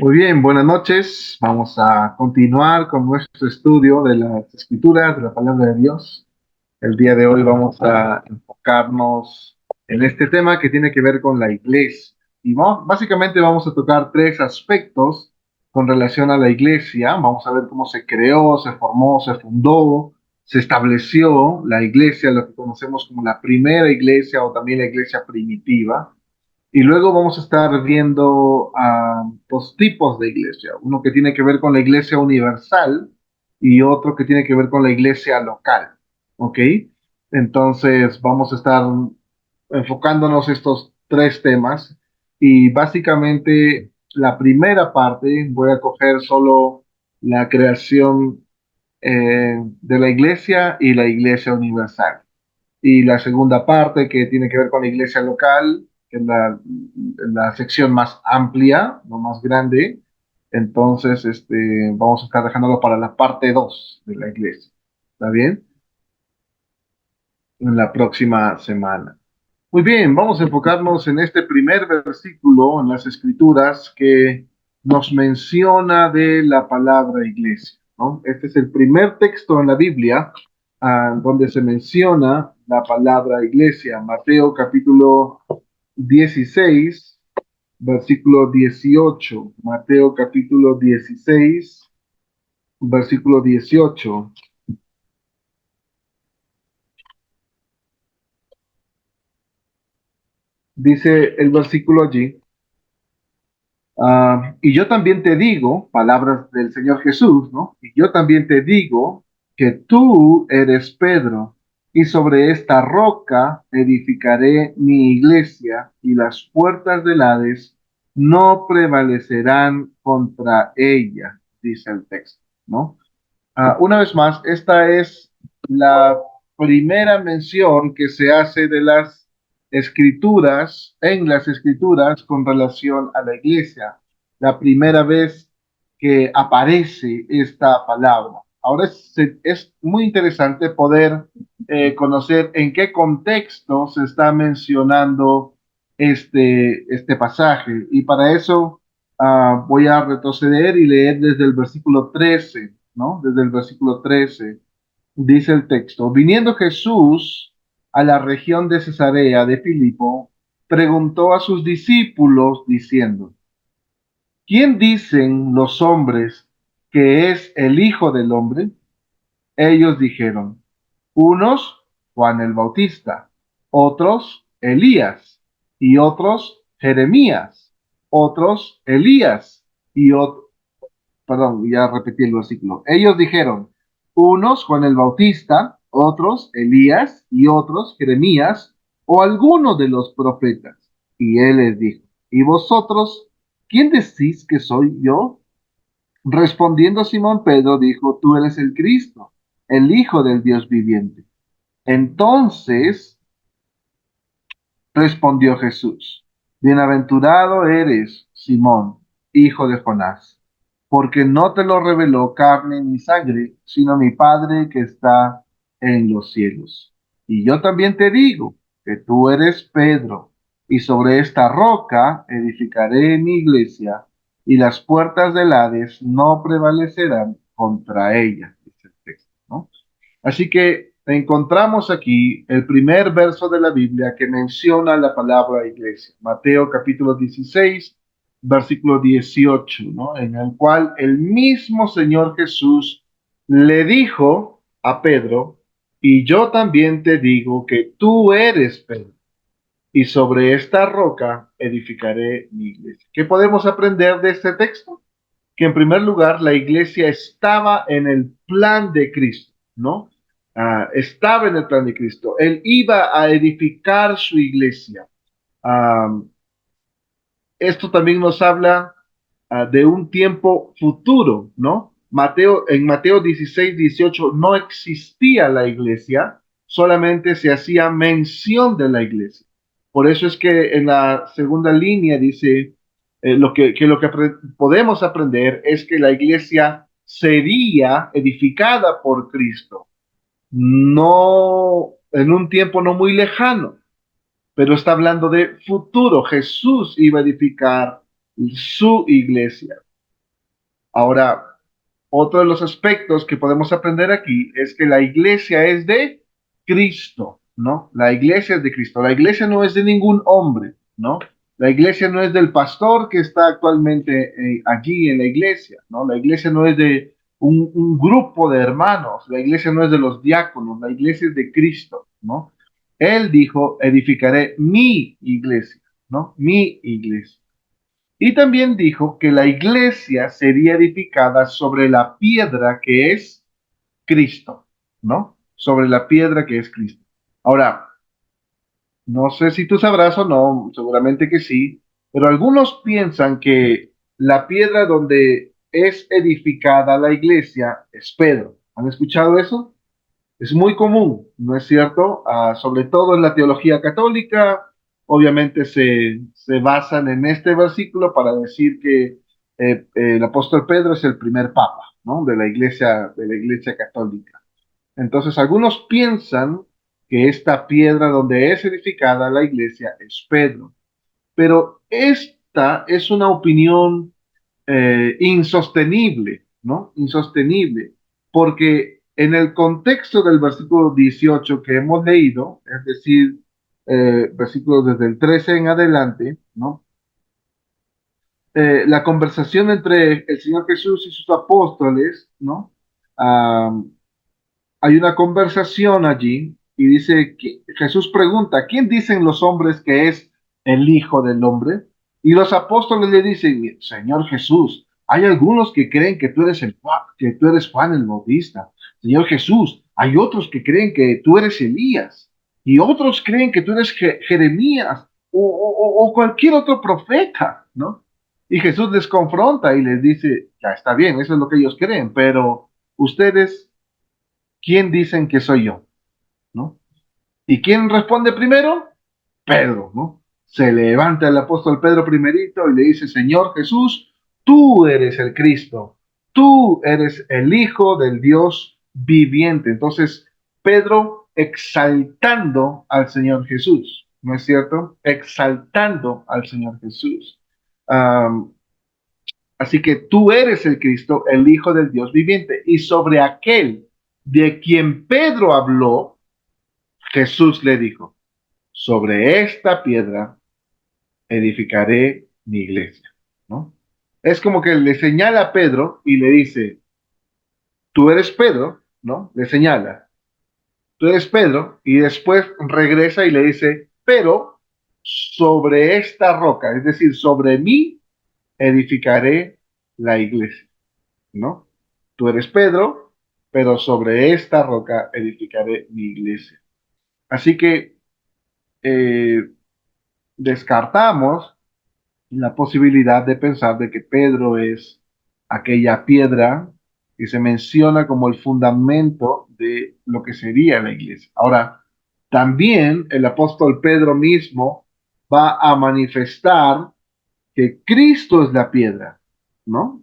Muy bien, buenas noches. Vamos a continuar con nuestro estudio de las Escrituras, de la palabra de Dios. El día de hoy vamos a enfocarnos en este tema que tiene que ver con la iglesia. Y básicamente vamos a tocar tres aspectos con relación a la iglesia. Vamos a ver cómo se creó, se formó, se fundó, se estableció la iglesia, lo que conocemos como la primera iglesia o también la iglesia primitiva. Y luego vamos a estar viendo dos tipos de iglesia. Uno que tiene que ver con la iglesia universal y otro que tiene que ver con la iglesia local. ¿Ok? Entonces vamos a estar enfocándonos estos tres temas. Y básicamente la primera parte voy a coger solo la creación de la iglesia y la iglesia universal. Y la segunda parte que tiene que ver con la iglesia local, que es la sección más amplia, no más grande. Entonces, vamos a estar dejándolo para la parte 2 de la iglesia. ¿Está bien? En la próxima semana. Muy bien, vamos a enfocarnos en este primer versículo en las Escrituras que nos menciona de la palabra iglesia, ¿no? Este es el primer texto en la Biblia donde se menciona la palabra iglesia. Mateo capítulo 16, versículo 18. Mateo capítulo 16, versículo 18. Dice el versículo allí. Y yo también te digo, palabras del Señor Jesús, ¿no? Y yo también te digo que tú eres Pedro, y sobre esta roca edificaré mi iglesia, y las puertas del Hades no prevalecerán contra ella, dice el texto, ¿no? Una vez más, esta es la primera mención que se hace de las escrituras, en las escrituras con relación a la iglesia. La primera vez que aparece esta palabra. Ahora es muy interesante poder conocer en qué contexto se está mencionando este pasaje. Y para eso voy a retroceder y leer desde el versículo 13, ¿no? Desde el versículo 13 dice el texto: viniendo Jesús a la región de Cesarea de Filipo, preguntó a sus discípulos diciendo: ¿quién dicen los hombres que es el Hijo del Hombre? Ellos dijeron: unos Juan el Bautista, otros Elías, y otros Jeremías, otros Elías, y otros, perdón, ya repetí el versículo. Ellos dijeron: unos Juan el Bautista, otros Elías, y otros Jeremías, o alguno de los profetas. Y él les dijo: ¿y vosotros quién decís que soy yo? Respondiendo Simón Pedro dijo: tú eres el Cristo, el Hijo del Dios viviente. Entonces respondió Jesús: bienaventurado eres, Simón, hijo de Jonás, porque no te lo reveló carne ni sangre, sino mi Padre que está en los cielos. Y yo también te digo que tú eres Pedro, y sobre esta roca edificaré mi iglesia, y las puertas del Hades no prevalecerán contra ella, dice el texto, ¿no? Así que encontramos aquí el primer verso de la Biblia que menciona la palabra iglesia, Mateo capítulo 16, versículo 18, ¿no? En el cual el mismo Señor Jesús le dijo a Pedro: y yo también te digo que tú eres Pedro, y sobre esta roca edificaré mi iglesia. ¿Qué podemos aprender de este texto? Que en primer lugar la iglesia estaba en el plan de Cristo, ¿no? Estaba en el plan de Cristo. Él iba a edificar su iglesia. Ah, Esto también nos habla de un tiempo futuro, ¿no? En Mateo 16, 18 no existía la iglesia, solamente se hacía mención de la iglesia. Por eso es que en la segunda línea dice, lo que podemos aprender es que la iglesia sería edificada por Cristo, no en un tiempo no muy lejano, pero está hablando de futuro. Jesús iba a edificar su iglesia. Ahora, otro de los aspectos que podemos aprender aquí es que la iglesia es de Cristo, ¿no? La iglesia es de Cristo. La iglesia no es de ningún hombre, ¿no? La iglesia no es del pastor que está actualmente aquí en la iglesia, ¿no? La iglesia no es de un grupo de hermanos, la iglesia no es de los diáconos, la iglesia es de Cristo, ¿no? Él dijo, edificaré mi iglesia, ¿no? Mi iglesia. Y también dijo que la iglesia sería edificada sobre la piedra que es Cristo, ¿no? Sobre la piedra que es Cristo. Ahora, no sé si tú sabrás o no, seguramente que sí, pero algunos piensan que la piedra donde es edificada la iglesia es Pedro. ¿Han escuchado eso? Es muy común, ¿no es cierto? Sobre todo en la teología católica, obviamente se basan en este versículo para decir que el apóstol Pedro es el primer papa, ¿no? De la iglesia católica. Entonces, algunos piensan que esta piedra donde es edificada la iglesia es Pedro, pero esta es una opinión insostenible, ¿no? Insostenible, porque en el contexto del versículo 18 que hemos leído, es decir, versículos desde el 13 en adelante, ¿no? La conversación entre el Señor Jesús y sus apóstoles, ¿no? Ah, hay una conversación allí y dice, Jesús pregunta, ¿quién dicen los hombres que es el Hijo del Hombre? Y los apóstoles le dicen, Señor Jesús, hay algunos que creen que tú eres que tú eres Juan el Bautista. Señor Jesús, hay otros que creen que tú eres Elías y otros creen que tú eres Jeremías o cualquier otro profeta, ¿no? Y Jesús les confronta y les dice, ya está bien, eso es lo que ellos creen, pero ustedes, ¿quién dicen que soy yo? ¿No? ¿Y quién responde primero? Pedro, ¿no? Se levanta el apóstol Pedro primerito y le dice, Señor Jesús, tú eres el Cristo, tú eres el Hijo del Dios viviente. Entonces, Pedro exaltando al Señor Jesús, ¿no es cierto? Exaltando al Señor Jesús. Um, Así que tú eres el Cristo, el Hijo del Dios viviente. Y sobre aquel de quien Pedro habló, Jesús le dijo, sobre esta piedra edificaré mi iglesia, ¿no? Es como que le señala a Pedro y le dice, tú eres Pedro, ¿no? Le señala, tú eres Pedro, y después regresa y le dice, pero sobre esta roca, es decir, sobre mí edificaré la iglesia, ¿no? Tú eres Pedro, pero sobre esta roca edificaré mi iglesia. Así que eh, descartamos la posibilidad de pensar de que Pedro es aquella piedra que se menciona como el fundamento de lo que sería la iglesia. Ahora, también el apóstol Pedro mismo va a manifestar que Cristo es la piedra, ¿no?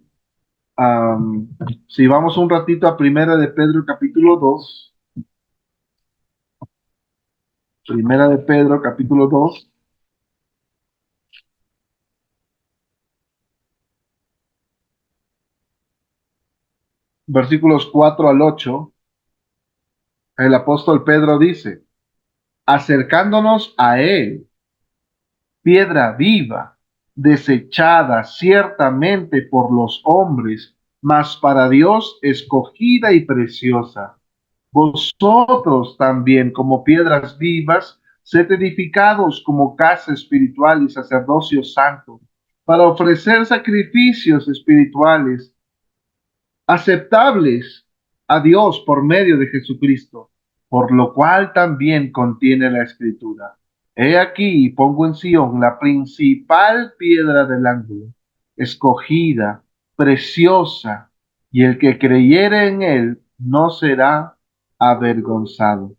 Um, si vamos un ratito a Primera de Pedro capítulo 2, Primera de Pedro capítulo 2, versículos 4 al 8, el apóstol Pedro dice, acercándonos a él, piedra viva, desechada ciertamente por los hombres, mas para Dios escogida y preciosa. Vosotros también, como piedras vivas, sed edificados como casa espiritual y sacerdocio santo, para ofrecer sacrificios espirituales aceptables a Dios por medio de Jesucristo, por lo cual también contiene la Escritura. He aquí, pongo en Sion la principal piedra del ángulo, escogida, preciosa, y el que creyere en él no será avergonzado.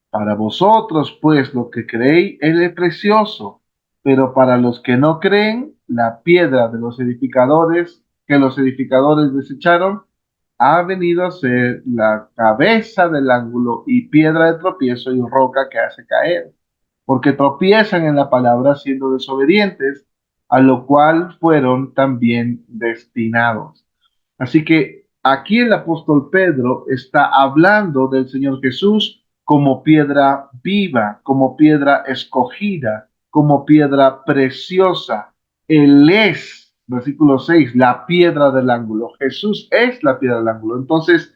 Para vosotros, pues, lo que creéis, él es precioso, pero para los que no creen, la piedra de los edificadores, que los edificadores desecharon, ha venido a ser la cabeza del ángulo y piedra de tropiezo y roca que hace caer, porque tropiezan en la palabra siendo desobedientes, a lo cual fueron también destinados. Así que aquí el apóstol Pedro está hablando del Señor Jesús como piedra viva, como piedra escogida, como piedra preciosa. Él es, versículo 6, la piedra del ángulo. Jesús es la piedra del ángulo. Entonces,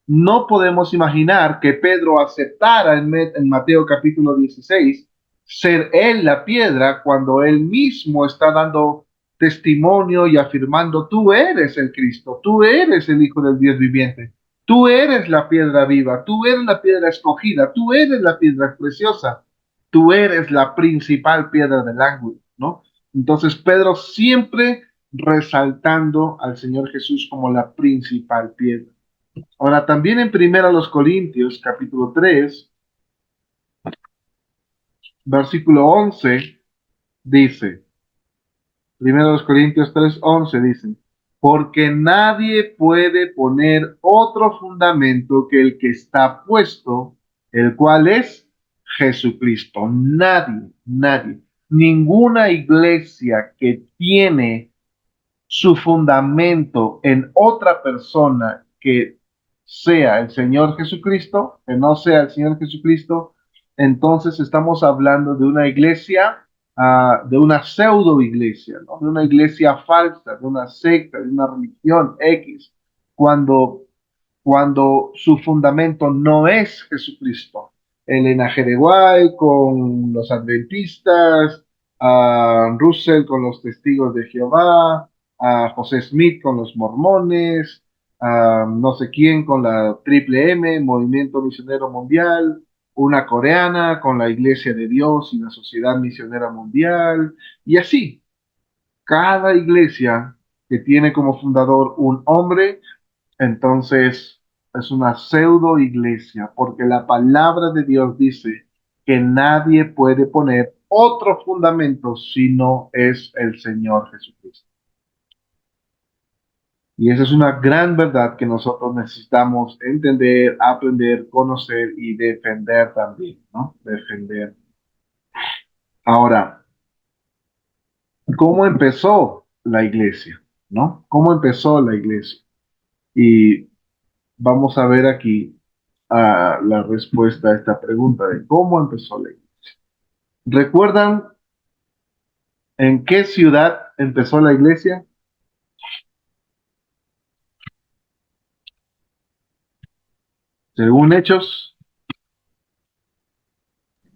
no podemos imaginar que Pedro aceptara en Mateo capítulo 16 ser él la piedra cuando él mismo está dando testimonio y afirmando: tú eres el Cristo, tú eres el Hijo del Dios viviente, tú eres la piedra viva, tú eres la piedra escogida, tú eres la piedra preciosa, tú eres la principal piedra del ángulo, ¿no? Entonces Pedro siempre resaltando al Señor Jesús como la principal piedra. Ahora también en Primera los Corintios, capítulo 3 versículo 11 dice, Primero Corintios 3:11 dice, porque nadie puede poner otro fundamento que el que está puesto, el cual es Jesucristo. Nadie, nadie. Ninguna iglesia que tiene su fundamento en otra persona que sea el Señor Jesucristo, que no sea el Señor Jesucristo, entonces estamos hablando de una iglesia, de una pseudo iglesia, ¿no? De una iglesia falsa, de una secta, de una religión X, cuando, cuando su fundamento no es Jesucristo. Elena G. White con los adventistas, Russell con los testigos de Jehová, a José Smith con los mormones, a no sé quién con la Triple M, Movimiento Misionero Mundial, una coreana con la Iglesia de Dios y la Sociedad Misionera Mundial, y así, cada iglesia que tiene como fundador un hombre, entonces es una pseudo iglesia, porque la palabra de Dios dice que nadie puede poner otro fundamento si no es el Señor Jesucristo. Y esa es una gran verdad que nosotros necesitamos entender, aprender, conocer y defender también, ¿no? Defender. Ahora, ¿cómo empezó la iglesia? ¿No? ¿Cómo empezó la iglesia? Y vamos a ver aquí la respuesta a esta pregunta de cómo empezó la iglesia. ¿Recuerdan en qué ciudad empezó la iglesia? Según Hechos,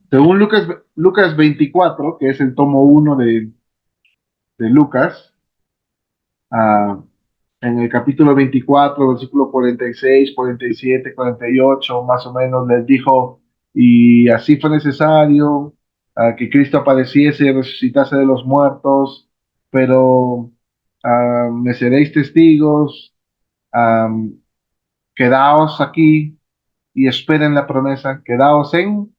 según Lucas 24, que es el tomo uno de Lucas, ah, en el capítulo 24, versículo 46, 47, 48, más o menos, les dijo, y así fue necesario que Cristo padeciese y resucitase de los muertos, pero me seréis testigos, ah, quedaos aquí y esperen la promesa, quedaos en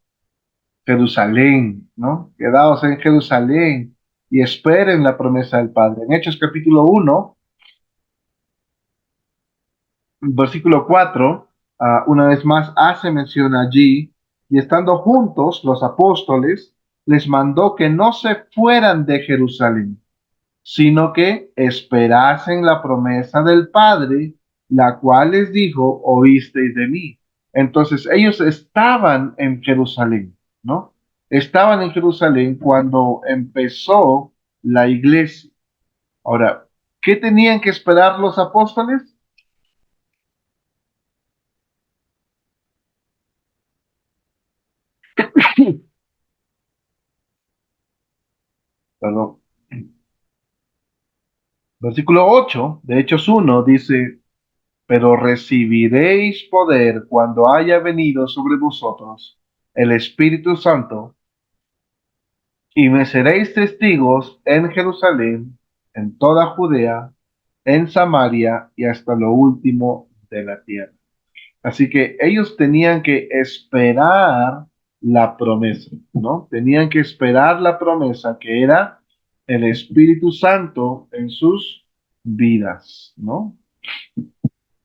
Jerusalén, ¿no? Quedaos en Jerusalén y esperen la promesa del Padre. En Hechos capítulo 1, versículo 4, una vez más hace mención allí, y estando juntos los apóstoles, les mandó que no se fueran de Jerusalén, sino que esperasen la promesa del Padre, la cual les dijo, oísteis de mí. Entonces ellos estaban en Jerusalén, ¿no? Estaban en Jerusalén cuando empezó la iglesia. Ahora, ¿qué tenían que esperar los apóstoles? Perdón. Versículo 8 de Hechos 1 dice, pero recibiréis poder cuando haya venido sobre vosotros el Espíritu Santo y me seréis testigos en Jerusalén, en toda Judea, en Samaria y hasta lo último de la tierra. Así que ellos tenían que esperar la promesa, ¿no? Tenían que esperar la promesa que era el Espíritu Santo en sus vidas, ¿no?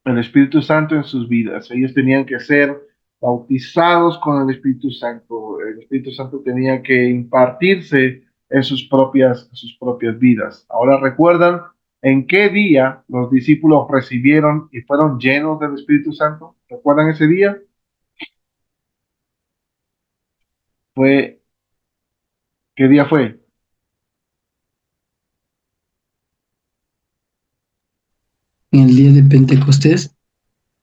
El Espíritu Santo en sus vidas. Ellos tenían que ser bautizados con el Espíritu Santo. El Espíritu Santo tenía que impartirse en sus propias vidas. Ahora recuerdan ¿En qué día los discípulos recibieron y fueron llenos del Espíritu Santo? ¿Recuerdan ese día? Fue, ¿qué día fue? En el día de Pentecostés.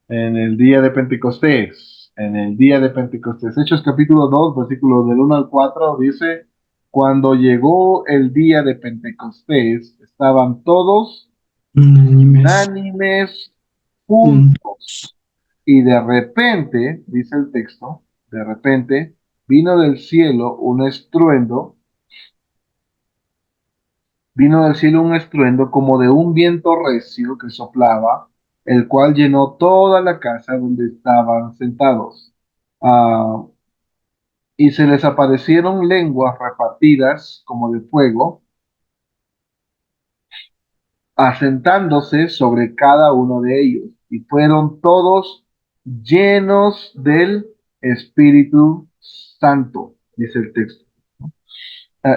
En el día de Pentecostés. En el día de Pentecostés. Hechos capítulo 2, versículos del 1 al 4 dice, cuando llegó el día de Pentecostés, estaban todos Unánimes. unánimes Un- juntos. Y de repente, dice el texto, de repente vino del cielo un estruendo, vino del cielo un estruendo como de un viento recio que soplaba, el cual llenó toda la casa donde estaban sentados. Ah, y se les aparecieron lenguas repartidas como de fuego, asentándose sobre cada uno de ellos, y fueron todos llenos del Espíritu Santo, dice el texto.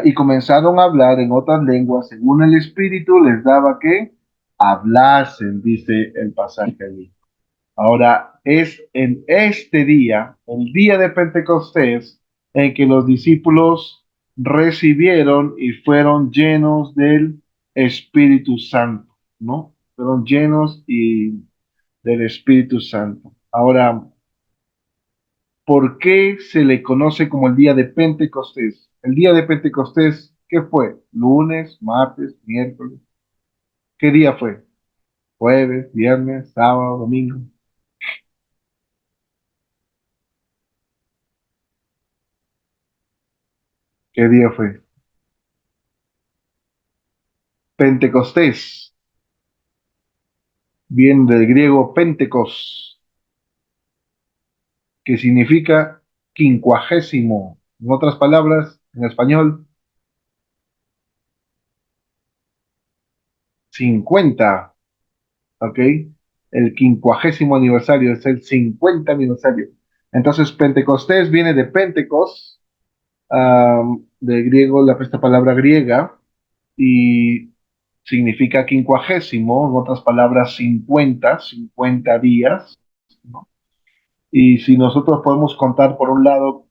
Y comenzaron a hablar en otras lenguas, según el Espíritu les daba que hablasen, dice el pasaje allí. Ahora, es en este día, el día de Pentecostés, en que los discípulos recibieron y fueron llenos del Espíritu Santo, ¿no? Fueron llenos y del Espíritu Santo. Ahora, ¿por qué se le conoce como el día de Pentecostés? El día de Pentecostés, ¿qué fue? ¿Lunes, martes, miércoles? ¿Qué día fue? ¿Jueves, viernes, sábado, domingo? ¿Qué día fue? Pentecostés viene del griego Pentekos, que significa quincuagésimo. En otras palabras, en español, 50, ¿ok? El quincuagésimo aniversario es el 50 aniversario. Entonces, Pentecostés viene de Pentecost, del griego, esta palabra griega, y significa quincuagésimo, en otras palabras, 50, 50 días, ¿no? Y si nosotros podemos contar, por un lado,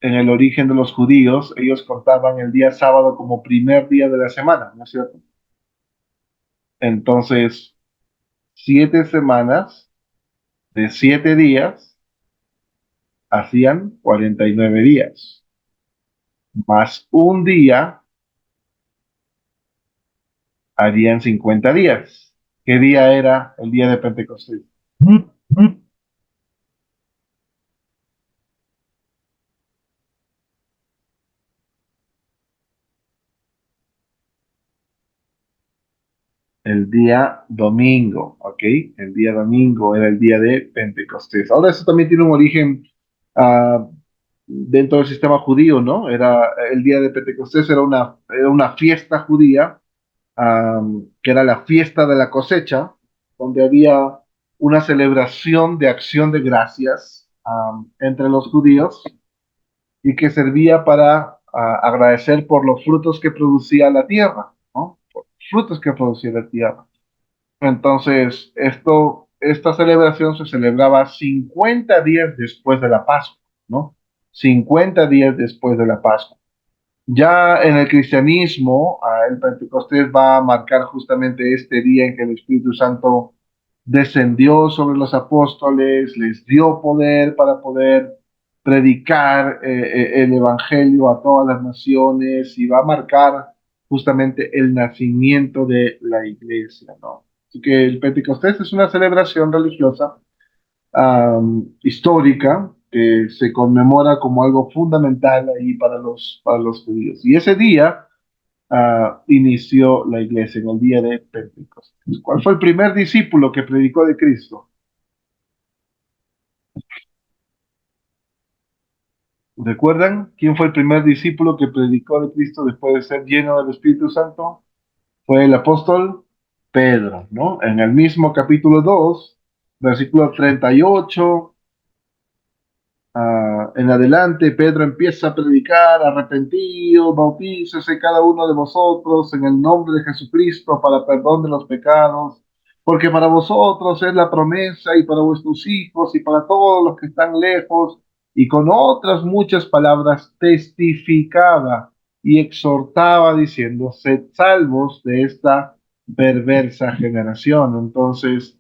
en el origen de los judíos, ellos contaban el día sábado como primer día de la semana, ¿no es cierto? Entonces, 7 semanas de 7 días hacían 49 días, más un día harían 50 días. ¿Qué día era el día de Pentecostés? El día domingo, ¿ok? El día domingo era el día de Pentecostés. Ahora, eso también tiene un origen ah, dentro del sistema judío, ¿no? Era el día de Pentecostés, era una fiesta judía, que era la fiesta de la cosecha, donde había una celebración de acción de gracias entre los judíos y que servía para agradecer por los frutos que producía la tierra, ¿no? Por los frutos que producía la tierra. Entonces, esta celebración se celebraba 50 días después de la Pascua, ¿no? 50 días después de la Pascua. Ya en el cristianismo, el Pentecostés va a marcar justamente este día en que el Espíritu Santo descendió sobre los apóstoles, les dio poder para poder predicar el Evangelio a todas las naciones y va a marcar justamente el nacimiento de la iglesia, ¿no? Así que el Pentecostés es una celebración religiosa histórica que se conmemora como algo fundamental ahí para los judíos. Y ese día inició la iglesia, en el día de Pentecostés. ¿Cuál fue el primer discípulo que predicó de Cristo? ¿Recuerdan quién fue el primer discípulo que predicó de Cristo después de ser lleno del Espíritu Santo? Fue el apóstol Pedro, ¿no? En el mismo capítulo 2, versículo 38, en adelante, Pedro empieza a predicar: arrepentidos, bautícese cada uno de vosotros en el nombre de Jesucristo para perdón de los pecados, porque para vosotros es la promesa y para vuestros hijos y para todos los que están lejos, y con otras muchas palabras testificaba y exhortaba diciendo: sed salvos de esta perversa generación. Entonces,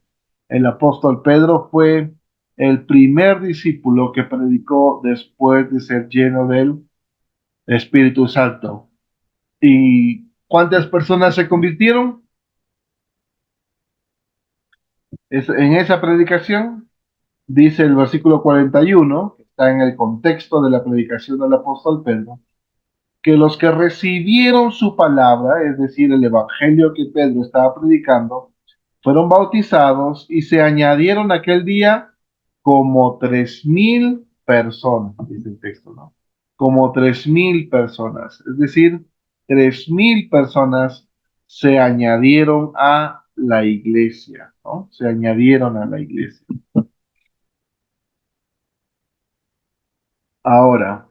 el apóstol Pedro fue el primer discípulo que predicó después de ser lleno del Espíritu Santo. ¿Y cuántas personas se convirtieron en esa predicación? Dice el versículo 41, que está en el contexto de la predicación del apóstol Pedro, que los que recibieron su palabra, es decir, el evangelio que Pedro estaba predicando, fueron bautizados y se añadieron aquel día como 3,000 personas, dice el texto, ¿no? Como 3,000 personas, es decir, 3,000 personas se añadieron a la iglesia, ¿no? Se añadieron a la iglesia. Ahora,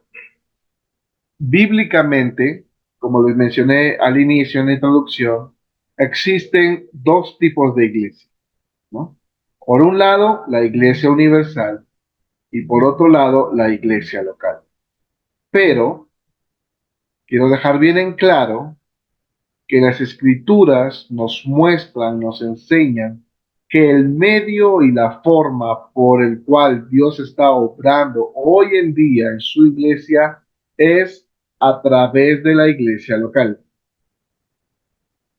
bíblicamente, como les mencioné al inicio en la introducción, existen dos tipos de iglesia, ¿no? Por un lado, la iglesia universal y por otro lado, la iglesia local. Pero quiero dejar bien en claro que las escrituras nos muestran, nos enseñan que el medio y la forma por el cual Dios está obrando hoy en día en su iglesia es a través de la iglesia local.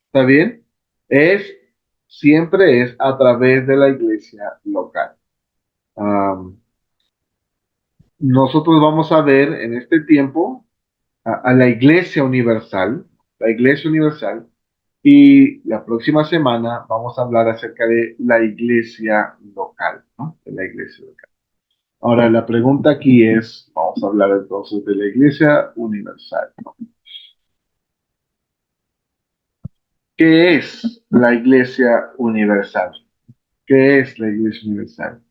¿Está bien? Siempre es a través de la iglesia local. Nosotros vamos a ver en este tiempo a la iglesia universal, y la próxima semana vamos a hablar acerca de la iglesia local, ¿no? De la iglesia local. Ahora, la pregunta aquí es, vamos a hablar entonces de la iglesia universal, ¿no? ¿Qué es la iglesia universal? ¿Qué es la iglesia universal?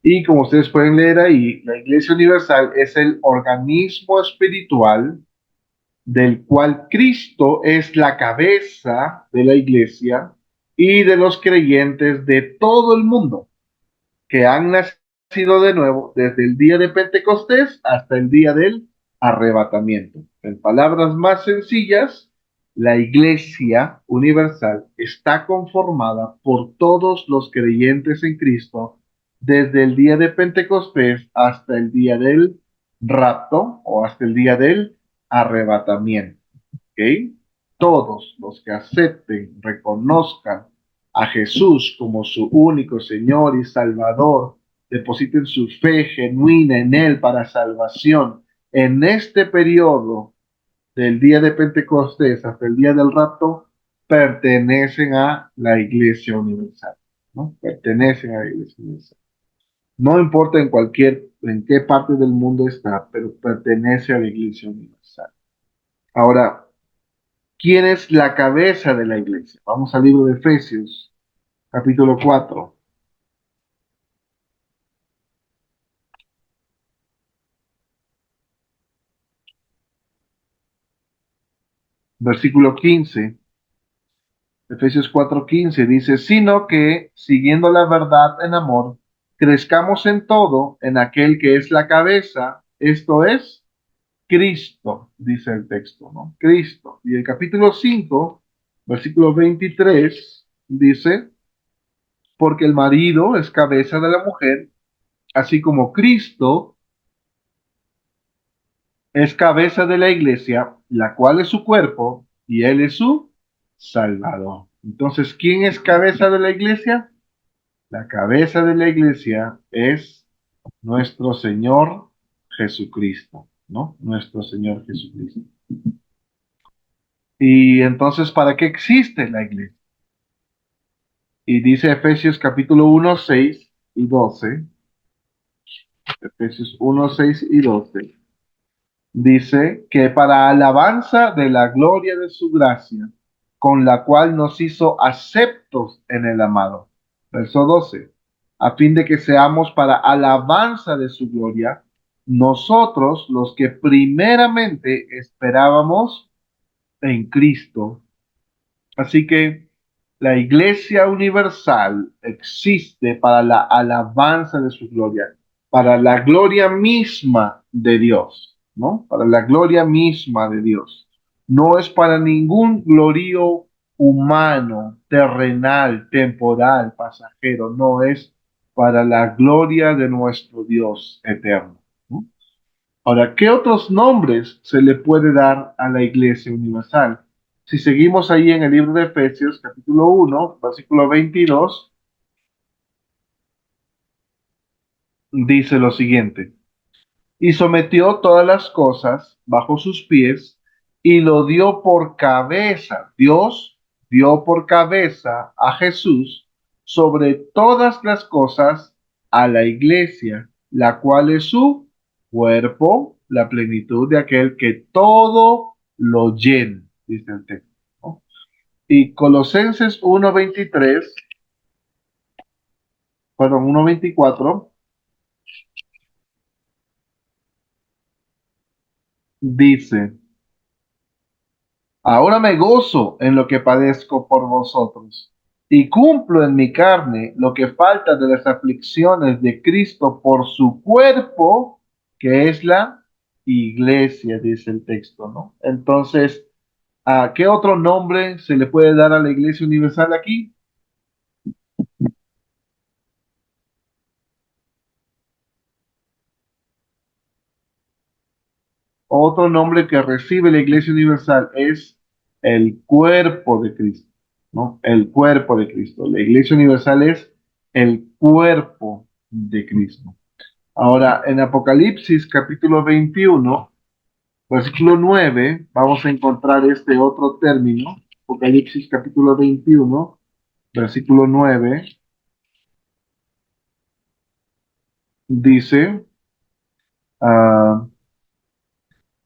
Y como ustedes pueden leer ahí, la iglesia universal es el organismo espiritual del cual Cristo es la cabeza de la iglesia y de los creyentes de todo el mundo que han nacido de nuevo desde el día de Pentecostés hasta el día del arrebatamiento. En palabras más sencillas, la iglesia universal está conformada por todos los creyentes en Cristo desde el día de Pentecostés hasta el día del rapto o hasta el día del arrebatamiento. ¿Ok? Todos los que acepten, reconozcan a Jesús como su único Señor y Salvador, depositen su fe genuina en Él para salvación en este periodo del día de Pentecostés hasta el día del rapto, pertenecen a la Iglesia Universal, ¿no? Pertenecen a la Iglesia Universal. No importa en qué parte del mundo está, pero pertenece a la Iglesia Universal. Ahora, ¿quién es la cabeza de la iglesia? Vamos al libro de Efesios, capítulo 4, versículo 15. Efesios 4:15 dice: sino que, siguiendo la verdad en amor, crezcamos en todo en aquel que es la cabeza, esto es Cristo, dice el texto, ¿no? Cristo. Y el capítulo 5, versículo 23, dice: porque el marido es cabeza de la mujer, así como Cristo es cabeza de la iglesia, la cual es su cuerpo, y él es su Salvador. Entonces, ¿quién es cabeza de la iglesia? La cabeza de la iglesia es nuestro Señor Jesucristo, ¿no? Nuestro Señor Jesucristo. Y entonces, ¿para qué existe la iglesia? Y dice Efesios capítulo 1, 6 y 12. Efesios 1, 6 y 12. Dice que para alabanza de la gloria de su gracia, con la cual nos hizo aceptos en el amado. Verso 12. A fin de que seamos para alabanza de su gloria, nosotros los que primeramente esperábamos en Cristo. Así que la Iglesia Universal existe para la alabanza de su gloria, para la gloria misma de Dios, ¿no? Para la gloria misma de Dios. No es para ningún glorío humano, terrenal, temporal, pasajero, no es para la gloria de nuestro Dios eterno, ¿no? Ahora, ¿qué otros nombres se le puede dar a la Iglesia Universal? Si seguimos ahí en el libro de Efesios, capítulo 1, versículo 22, dice lo siguiente: y sometió todas las cosas bajo sus pies y lo dio por cabeza. Dios dio por cabeza a Jesús sobre todas las cosas a la iglesia, la cual es su cuerpo, la plenitud de aquel que todo lo llena, dice el texto, ¿no? Y Colosenses 1:23, perdón, 1:24, dice: ahora me gozo en lo que padezco por vosotros, y cumplo en mi carne lo que falta de las aflicciones de Cristo por su cuerpo, que es la iglesia, dice el texto, ¿no? Entonces, ¿a qué otro nombre se le puede dar a la iglesia universal aquí? Otro nombre que recibe la iglesia universal es el cuerpo de Cristo, ¿no? El cuerpo de Cristo. La iglesia universal es el cuerpo de Cristo. Ahora, en Apocalipsis capítulo 21, versículo 9, vamos a encontrar este otro término. Apocalipsis capítulo 21, versículo 9, dice, ah,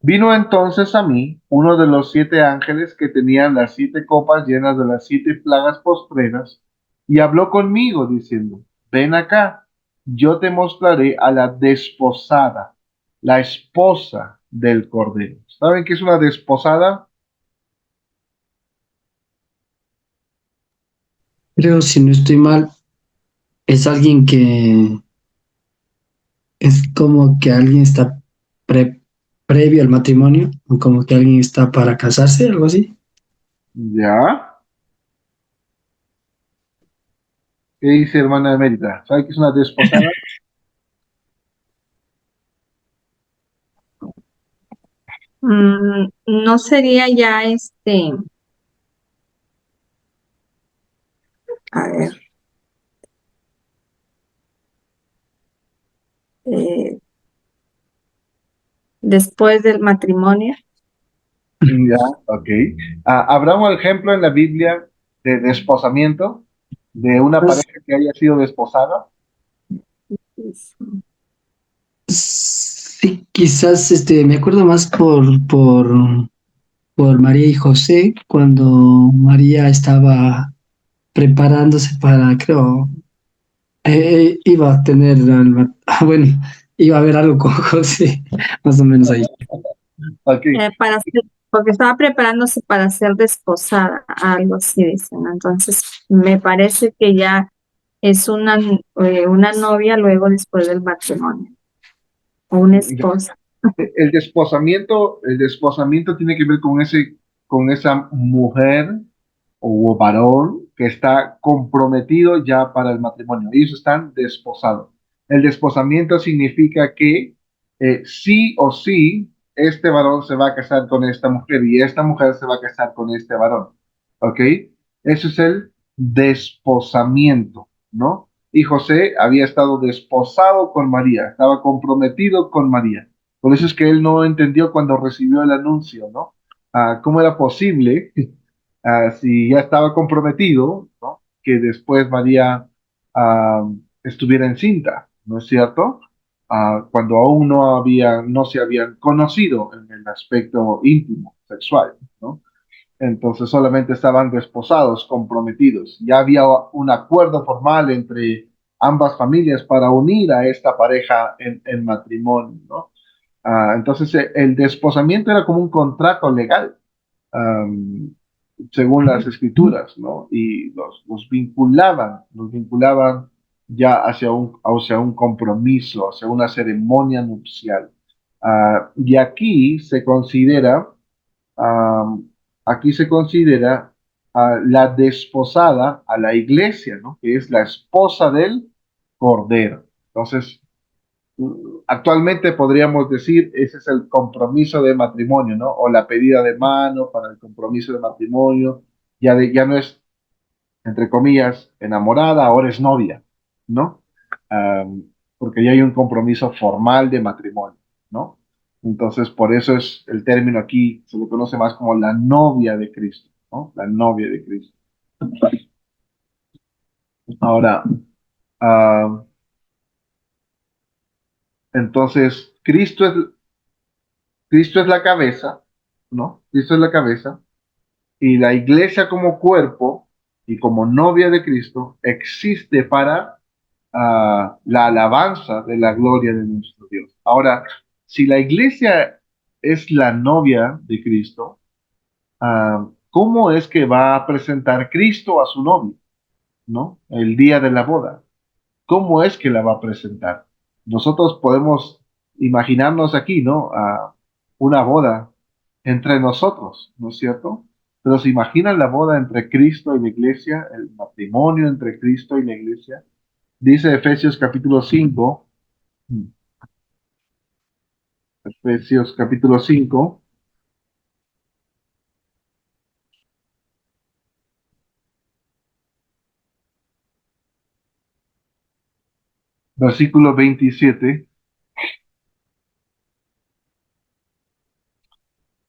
vino entonces a mí uno de los 7 ángeles que tenían las 7 copas llenas de las 7 plagas postreras, y habló conmigo diciendo: ven acá, yo te mostraré a la desposada, la esposa del Cordero. ¿Saben qué es una desposada? Creo, si no estoy mal, es alguien que es como que alguien está previo al matrimonio, o como que alguien está para casarse, algo así. Ya. ¿Qué dice hermana Emérita? ¿Sabe qué es una desposada? No sería ya a ver, eh, después del matrimonio. Ya, ok. ¿Habrá un ejemplo en la Biblia de desposamiento de una Pues, pareja que haya sido desposada? sí, quizás me acuerdo más por María y José, cuando María estaba preparándose para, creo, iba a tener, bueno, iba a haber algo con José, más o menos ahí. Ok, Porque estaba preparándose para ser desposada, algo así dicen. Entonces, me parece que ya es una novia luego después del matrimonio, o una esposa. el desposamiento tiene que ver con esa mujer o varón que está comprometido ya para el matrimonio. Ellos están desposados. El desposamiento significa que sí o sí este varón se va a casar con esta mujer y esta mujer se va a casar con este varón. ¿Ok? Eso es el desposamiento, ¿no? Y José había estado desposado con María, estaba comprometido con María. Por eso es que él no entendió cuando recibió el anuncio, ¿no? ¿Cómo era posible, si ya estaba comprometido, ¿no? Que después María ah, estuviera encinta, ¿no es cierto? Cuando aún no se habían conocido en el aspecto íntimo, sexual, ¿no? Entonces solamente estaban desposados, comprometidos. Ya había un acuerdo formal entre ambas familias para unir a esta pareja en matrimonio, ¿no? Entonces, el desposamiento era como un contrato legal, am, según las escrituras, ¿no? Y los vinculaban ya hacia un compromiso, hacia una ceremonia nupcial. Y am, aquí se considera a la desposada a la iglesia, ¿no? Que es la esposa del Cordero. Entonces, actualmente podríamos decir, ese es el compromiso de matrimonio, ¿no? O la pedida de mano para el compromiso de matrimonio. Ya no es, entre comillas, enamorada, ahora es novia, ¿no? Am, Porque ya hay un compromiso formal de matrimonio, ¿no? Entonces, por eso es el término aquí, se le conoce más como la novia de Cristo, ¿no? La novia de Cristo. Ahora, ah, entonces, Cristo es la cabeza, ¿no? Cristo es la cabeza y la iglesia como cuerpo y como novia de Cristo existe para la alabanza de la gloria de nuestro Dios. Ahora, si la iglesia es la novia de Cristo, ¿cómo es que va a presentar Cristo a su novia, ¿no? El día de la boda. ¿Cómo es que la va a presentar? Nosotros podemos imaginarnos aquí, ¿no? Una boda entre nosotros, ¿no es cierto? Pero ¿se imaginan la boda entre Cristo y la iglesia, el matrimonio entre Cristo y la iglesia? Dice Efesios capítulo 5, Efesios capítulo 5, versículo 27,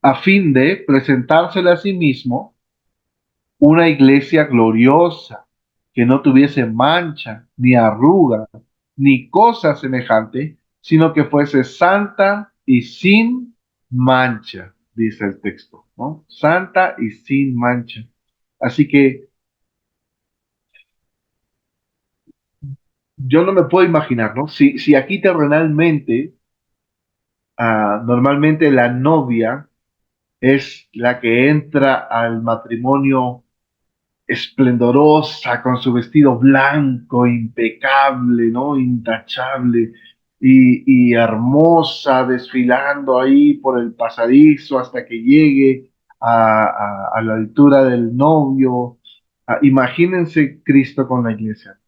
a fin de presentársela a sí mismo una iglesia gloriosa, que no tuviese mancha, ni arruga, ni cosa semejante, sino que fuese santa y sin mancha, dice el texto, ¿no? Santa y sin mancha. Así que yo no me puedo imaginar, ¿no? Si aquí terrenalmente, normalmente la novia es la que entra al matrimonio esplendorosa, con su vestido blanco, impecable, ¿no? Intachable y hermosa, desfilando ahí por el pasadizo hasta que llegue a la altura del novio. Imagínense Cristo con la iglesia.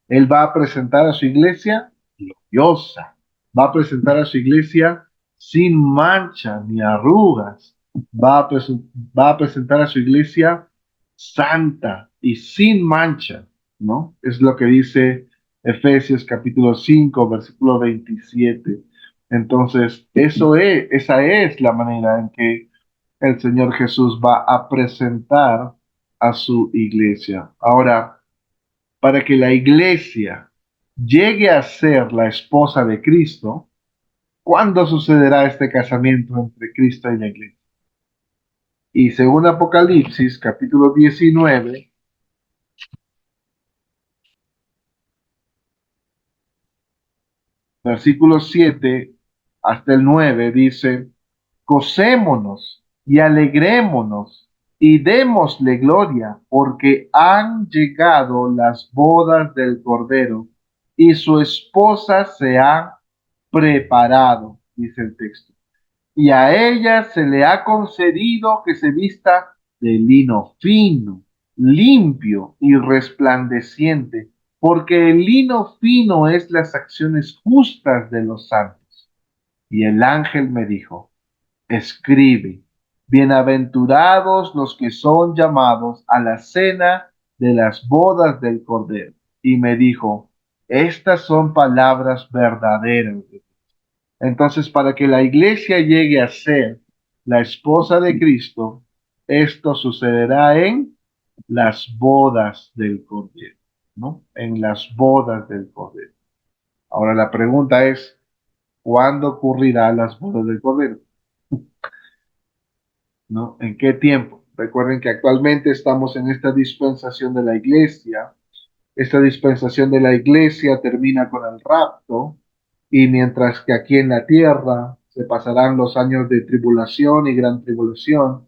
Él va a presentar a su iglesia gloriosa, va a presentar a su iglesia sin mancha ni arrugas, va a presentar a su iglesia santa y sin mancha, ¿no? Es lo que dice Efesios capítulo 5, versículo 27. Entonces, esa es la manera en que el Señor Jesús va a presentar a su iglesia. Ahora, para que la iglesia llegue a ser la esposa de Cristo, ¿cuándo sucederá este casamiento entre Cristo y la iglesia? Y según Apocalipsis, capítulo 19, versículos 7 hasta el 9, dice, gocémonos y alegrémonos y démosle gloria, porque han llegado las bodas del Cordero y su esposa se ha preparado, dice el texto. Y a ella se le ha concedido que se vista de lino fino, limpio y resplandeciente, porque el lino fino es las acciones justas de los santos. Y el ángel me dijo, escribe, bienaventurados los que son llamados a la cena de las bodas del Cordero. Y me dijo, estas son palabras verdaderas. Entonces, para que la iglesia llegue a ser la esposa de Cristo, esto sucederá en las bodas del Cordero, ¿no? En las bodas del Cordero. Ahora la pregunta es, ¿cuándo ocurrirá las bodas del Cordero? ¿No? ¿En qué tiempo? Recuerden que actualmente estamos en esta dispensación de la iglesia. Esta dispensación de la iglesia termina con el rapto y mientras que aquí en la tierra se pasarán los años de tribulación y gran tribulación.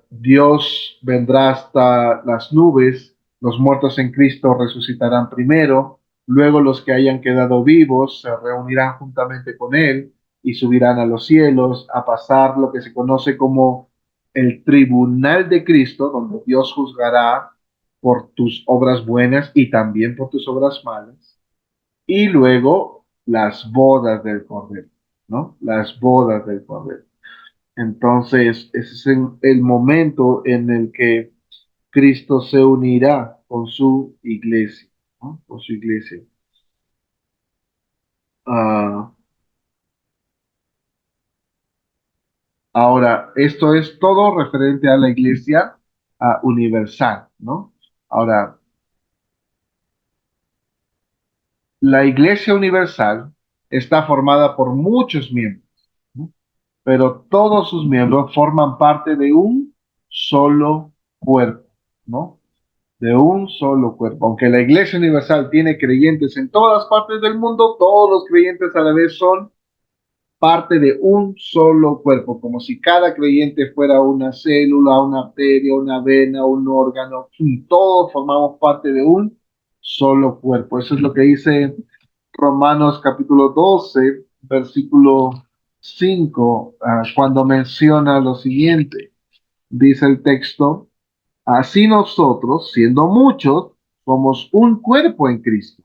Dios vendrá hasta las nubes, los muertos en Cristo resucitarán primero, luego los que hayan quedado vivos se reunirán juntamente con Él y subirán a los cielos a pasar lo que se conoce como el tribunal de Cristo, donde Dios juzgará por tus obras buenas y también por tus obras malas. Y luego las bodas del Cordero, ¿no? Las bodas del Cordero. Entonces, ese es el momento en el que Cristo se unirá con su iglesia, ¿no? Con su iglesia. Ah, ahora, esto es todo referente a la iglesia universal, ¿no? Ahora, la iglesia universal está formada por muchos miembros, ¿no? Pero todos sus miembros forman parte de un solo cuerpo, ¿no? De un solo cuerpo. Aunque la Iglesia Universal tiene creyentes en todas partes del mundo, todos los creyentes a la vez son parte de un solo cuerpo, como si cada creyente fuera una célula, una arteria, una vena, un órgano, y todos formamos parte de un solo cuerpo. Eso es lo que dice Romanos capítulo 12, versículo 5, cuando menciona lo siguiente. Dice el texto: así nosotros, siendo muchos, somos un cuerpo en Cristo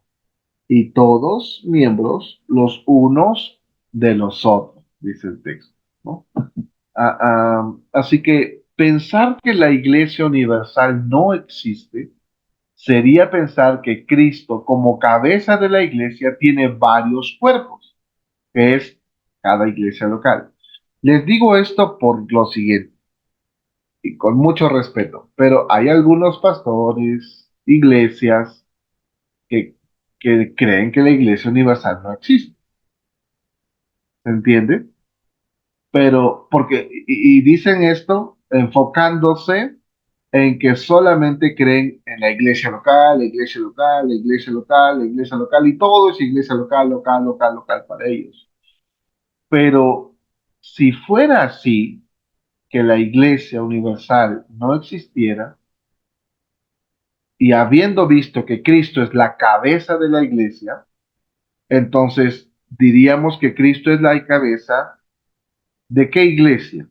y todos miembros los unos de los otros, dice el texto, ¿no? Así que pensar que la Iglesia Universal no existe sería pensar que Cristo, como cabeza de la Iglesia, tiene varios cuerpos, que es cada iglesia local. Les digo esto por lo siguiente, y con mucho respeto, pero hay algunos pastores, iglesias, que, que creen que la iglesia universal no existe, ¿se entiende? Pero, porque, y dicen esto enfocándose en que solamente creen en la iglesia local, la iglesia local, la iglesia local, la iglesia local, y todo es iglesia local, local, local, local para ellos. Pero si fuera así, que la iglesia universal no existiera, y habiendo visto que Cristo es la cabeza de la iglesia, entonces diríamos que Cristo es la cabeza de qué iglesia?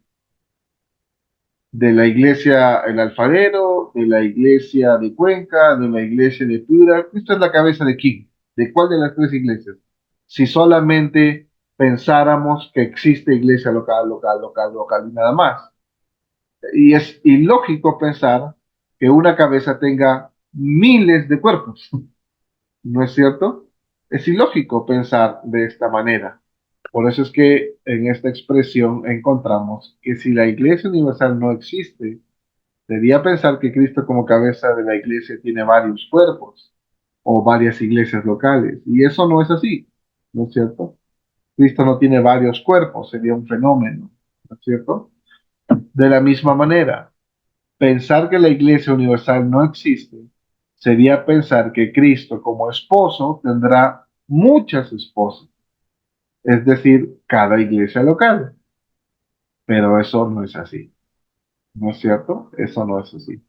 De la iglesia El Alfarero, de la iglesia de Cuenca, de la iglesia de Piura. Cristo es la cabeza de quién? ¿De cuál de las tres iglesias? Si solamente pensáramos que existe iglesia local, local, local, local y nada más. Y es ilógico pensar que una cabeza tenga miles de cuerpos. ¿No es cierto? Es ilógico pensar de esta manera. Por eso es que en esta expresión encontramos que si la Iglesia Universal no existe, sería pensar que Cristo como cabeza de la Iglesia tiene varios cuerpos o varias iglesias locales. Y eso no es así, ¿no es cierto? Cristo no tiene varios cuerpos, sería un fenómeno, ¿no es cierto? De la misma manera, pensar que la Iglesia Universal no existe sería pensar que Cristo como esposo tendrá muchas esposas, es decir, cada iglesia local. Pero eso no es así, ¿no es cierto? Eso no es así.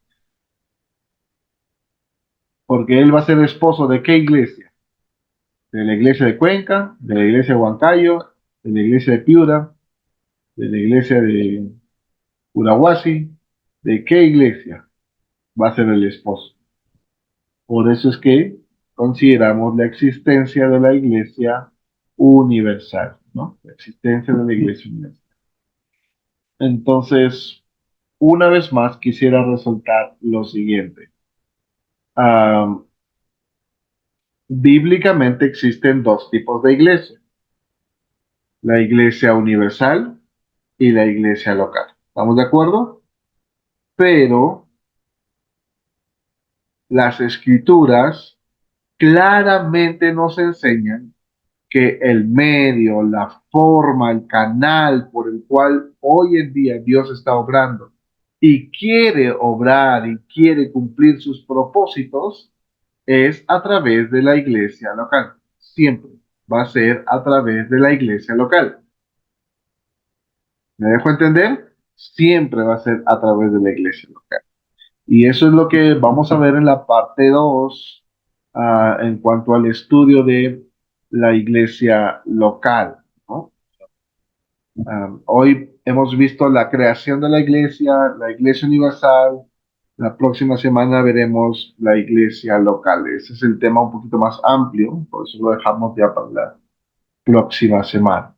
Porque él va a ser esposo de qué iglesia? De la iglesia de Cuenca, de la iglesia de Huancayo, de la iglesia de Piura, de la iglesia de Urahuasi. ¿De qué iglesia va a ser el esposo? Por eso es que consideramos la existencia de la Iglesia universal, ¿no? La existencia de la Iglesia universal. Entonces, una vez más quisiera resaltar lo siguiente. Ah, bíblicamente existen dos tipos de iglesia, la Iglesia universal y la Iglesia local. ¿Estamos de acuerdo? Pero las escrituras claramente nos enseñan que el medio, la forma, el canal por el cual hoy en día Dios está obrando y quiere obrar y quiere cumplir sus propósitos es a través de la iglesia local. Siempre va a ser a través de la iglesia local. ¿Me dejo entender? Siempre va a ser a través de la iglesia local. Y eso es lo que vamos a ver en la parte 2 en cuanto al estudio de la iglesia local, ¿no? Hoy hemos visto la creación de la iglesia universal. La próxima semana veremos la iglesia local. Ese es el tema un poquito más amplio, por eso lo dejamos ya para la próxima semana.